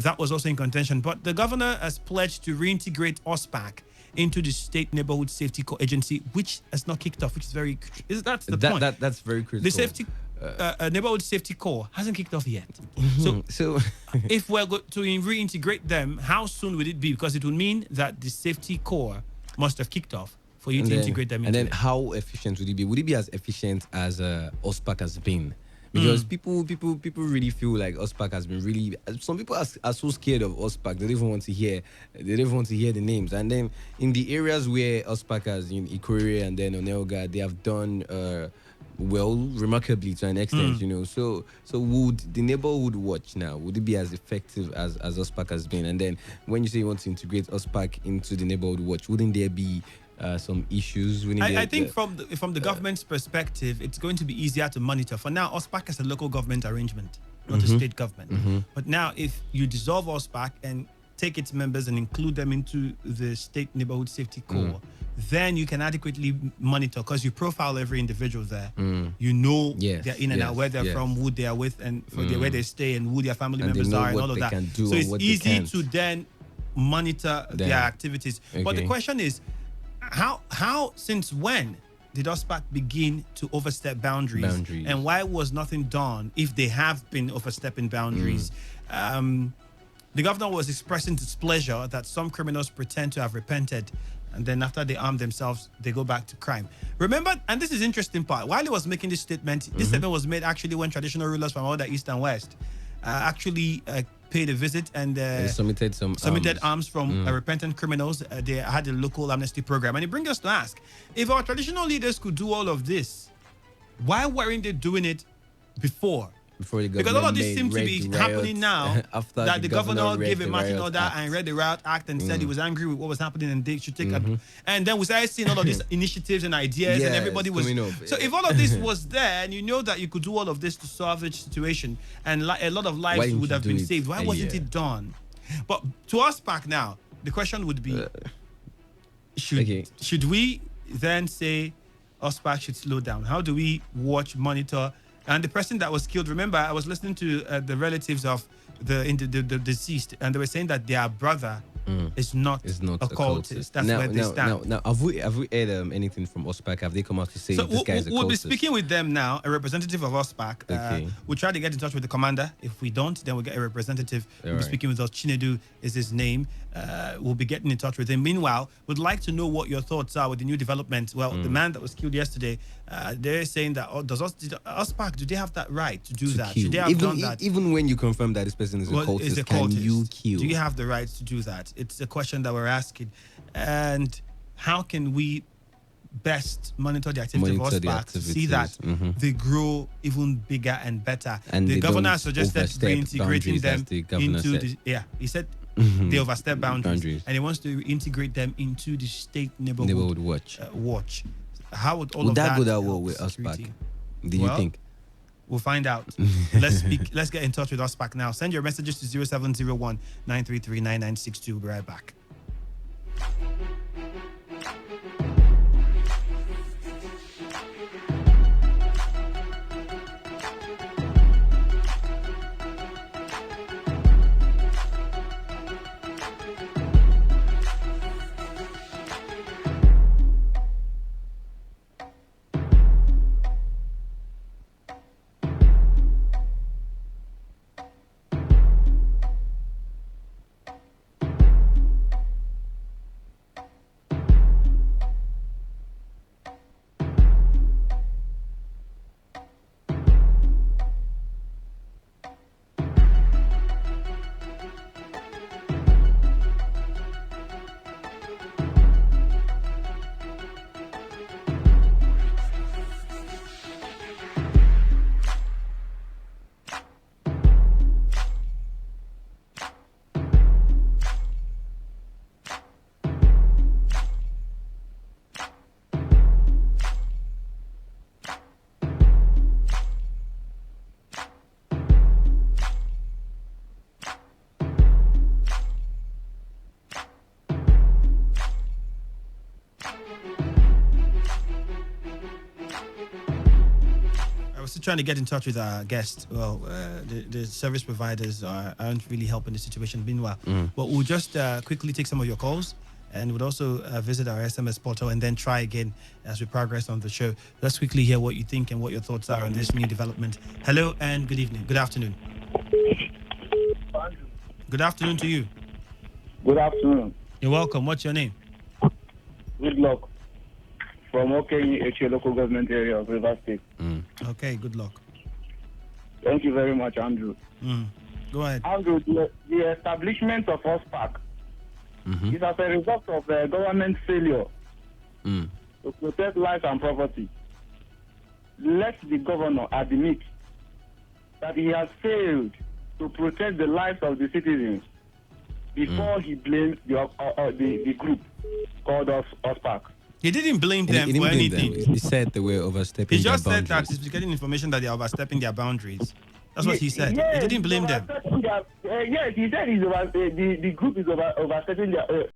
That was also in contention. But the governor has pledged to reintegrate OSPAC into the State Neighborhood Safety Co Agency, which has not kicked off, which is that's the point. That's very critical. The safety Neighborhood Safety Corps hasn't kicked off yet. So if we're going to reintegrate them, how soon would it be? Because it would mean that the Safety Corps must have kicked off for you to integrate them. And then how efficient would it be? Would it be as efficient as OSPAC has been? Because people really feel like OSPAC has been really. Some people are so scared of OSPAC they don't even want to hear. They don't even want to hear the names. And then in the areas where OSPAC has in Ikore and then Onelga, they have done well, remarkably to an extent, So would the neighborhood watch now? Would it be as effective as OSPAC has been? And then when you say you want to integrate OSPAC into the neighborhood watch, wouldn't there be some issues? I think from the government's perspective, it's going to be easier to monitor. For now, OSPAC is a local government arrangement, not a state government. But now, if you dissolve OSPAC and take its members and include them into the State Neighborhood Safety Corps, then you can adequately monitor because you profile every individual there. You know their in and out, where they're from, who they are with, and where they stay, and who their family members are, and all of that. So it's easy to then monitor their activities. Okay. But the question is, how since when did OSPAC begin to overstep boundaries? And why was nothing done if they have been overstepping boundaries? The governor was expressing displeasure that some criminals pretend to have repented, and then after they arm themselves, they go back to crime. Remember, and this is interesting part, while he was making this statement, this statement was made actually when traditional rulers from all the East and West actually paid a visit and submitted arms from repentant criminals. They had a local amnesty program. And it brings us to ask, if our traditional leaders could do all of this, why weren't they doing it before? Because all of this seems to be happening now after that the governor gave a marching order and read the Riot Act and said he was angry with what was happening and they should take and then we started seeing all of these initiatives and ideas and everybody was so if all of this was there and you know that you could do all of this to solve the situation and a lot of lives would have been saved, why wasn't it done? But to us back now, the question would be should we then say OSPAC should slow down? How do we watch, monitor? And the person that was killed, remember, I was listening to the relatives of the deceased, and they were saying that their brother is not a cultist. That's where they stand. Now, have we heard anything from OSPAC? Have they come out to say this guy is a cultist? We'll be speaking with them now, a representative of OSPAC. We'll try to get in touch with the commander. If we don't, then we'll get a representative. We'll be speaking with us. Chinedu is his name. We'll be getting in touch with him. Meanwhile, we'd like to know what your thoughts are with the new development. Well, the man that was killed yesterday, they're saying that, does OSPAC, do they have that right to do that? Should they have done that? Even when you confirm that this person is a cultist, can you kill? Do you have the right to do that? It's a question that we're asking. And how can we best monitor the activity of OSPAC to see that they grow even bigger and better? And the governor suggested reintegrating them into he said they overstep boundaries and he wants to integrate them into the State Neighborhood Watch. How would all of that go that well with OSPAC? Do you think? We'll find out. Let's get in touch with OSPAC now. Send your messages to 0701 933 9962. We'll be right back. trying to get in touch with our guest. Well, the service providers aren't really helping the situation meanwhile. But we'll just quickly take some of your calls, and we'll also visit our SMS portal and then try again as we progress on the show. Let's quickly hear what you think and what your thoughts are on this new development. Hello and good evening. Good afternoon. Good afternoon to you. Good afternoon. You're welcome. What's your name? Good luck. From OKEH local government area of River State. Okay, good luck. Thank you very much, Andrew. Go ahead. Andrew, the establishment of OSPAC is as a result of government failure to protect life and property. Let the governor admit that he has failed to protect the lives of the citizens before he blames the group called OSPAC. He didn't blame them for anything. He said they were overstepping He their just said boundaries. that he's getting information that they're overstepping their boundaries. That's what he said. He didn't blame them. Yes, he said the group is overstepping their